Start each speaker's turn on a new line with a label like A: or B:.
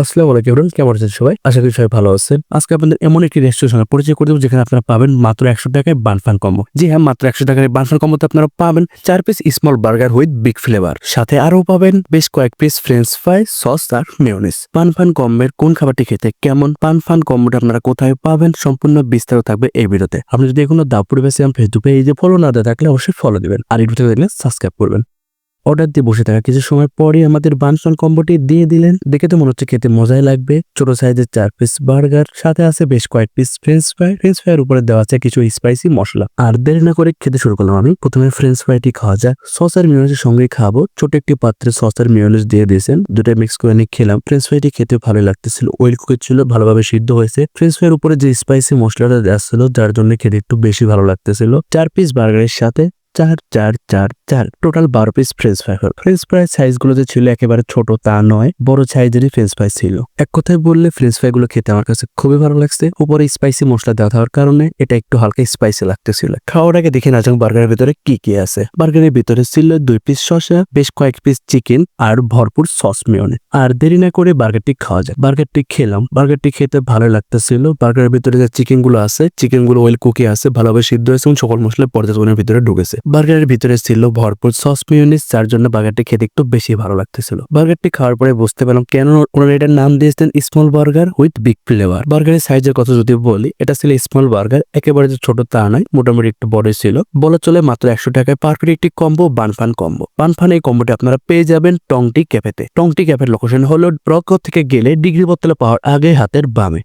A: আসসালামু আলাইকুম এভরিওয়ান, কেমন আছেন সবাই? আশা করি সবাই ভালো আছেন। আজকে আপনাদের এমন একটি রেস্টুরেন্টের সঙ্গে পরিচয় করে দেব যেখানে আপনারা পাবেন মাত্র ১০০ টাকায় বানফান কম্বো। জি হ্যাঁ, মাত্র ১০০ টাকায় বানফান কম্বোতে আপনারা পাবেন ৪ piece small burger with big flavour. সাথে আরও পাবেন বেশ কয়েক পিস ফ্রেঞ্চ ফ্রাই, সস আর মেয়োনিজ। পানফান কম্বোর কোন খাবারটি খেতে কেমন, পানফান কম্বোটা আপনারা কোথায় পাবেন, সম্পূর্ণ বিস্তারিত থাকবে এই ভিডিওতে। আপনি যদি এখনো দাপুর বেসে ফেসবুক পেজে ফলো না দিয়ে থাকলে অবশ্যই ফলো দিবেন আর ইউটিউবে দেখলে সাবস্ক্রাইব করবেন। অর্ডার দিয়ে বসে থাকা কিছু সময় পরে আমাদের বানফান কম্বোটি দিয়ে দিলেন। দেখে তো মনে হচ্ছে খেতে মজাই লাগবে। ছোট সাইজের ৪ পিস বার্গার, সাথে আছে বেশ কয়েক পিস ফ্রেঞ্চ ফ্রাই। ফ্রেঞ্চ ফ্রাইয়ের উপরে দেওয়া আছে কিছু স্পাইসি মশলা। আর দেরি না করে খেতে শুরু করলাম আমি। প্রথমে ফ্রেঞ্চ ফ্রাইটি খাওয়া যাক। সস আর মিয়োনিজের সঙ্গে খাবো। ছোট একটি পাত্রে সস আর মিয়োনিজ দিয়ে দিয়েছেন, দুটো মিক্স করে নিয়ে খেলাম। ফ্রেঞ্চ ফ্রাইটি খেতে ভালো লাগতেছিল, ওয়েল কুকের ছিল, ভালোভাবে সিদ্ধ হয়েছে। ফ্রেঞ্চ ফ্রাইয়ের উপরে যে স্পাইসি মশলাটা দেওয়া ছিল যার জন্য খেতে একটু বেশি ভালো লাগতেছিল। ৪ পিস বার্গারের সাথে ৪ টোটাল ১২ পিস ফ্রেঞ্চ ফ্রাই হল। ফ্রেঞ্চ ফ্রাই সাইজ গুলো যে ছিল একেবারে ছোট তা নয়, বড় সাইজেরই ফ্রেঞ্চ ফ্রাই ছিল। এক কথায় বললে ফ্রেঞ্চ ফ্রাই গুলো খেতে আমার কাছে খুবই ভালো লাগছে। উপরে স্পাইসি মশলা দেওয়া থাকার কারণে এটা একটু হালকা স্পাইসি লাগতেছিল। খাওয়ার আগে দেখে না যাক বার্গারের ভিতরে কি কি আছে। বার্গারের ভিতরে ছিল ২ পিস শসা, বেশ কয়েক পিস চিকেন আর ভরপুর সস মেয়োনিজ। আর দেরি না করে বার্গারটি খাওয়া যায়। বার্গারটি খেলাম, বার্গারটি খেতে ভালো লাগতেছিল। বার্গারের ভিতরে যে চিকেন গুলো আছে, চিকেন গুলো ওয়েল কুকি আছে, ভালোভাবে সিদ্ধ হয়েছে এবং সকল মশলা পর্যাপ্ত ভিতরে ঢুকেছে। বার্গারের ভিতরে ছিল ভরপুর সস মেয়োনিজ, যার জন্য বার্গারটি খেতে একটু বেশি ভালো লাগতেছিল। বার্গারটি খাওয়ার পরে বুঝতে পারলাম কেন ওনারা এটার নাম দিয়েছেন small burger with big flavour. বার্গারের সাইজের কথা যদি বলি, এটা ছিল স্মল বার্গার, একেবারে যে ছোট তা নয়, মোটামুটি একটু বড়ই ছিল। বলা চলে মাত্র ১০০ টাকায় পারফেক্ট একটি কম্বো বানফান কম্বো। বানফান এই কম্বোটি আপনারা পেয়ে যাবেন টংটি ক্যাফেতে। টংটি ক্যাফের লোকেশন হলো ব্রকগঞ্জ থেকে গেলে ডিগ্রি বোতলে পাওয়ার আগে হাতের বামে।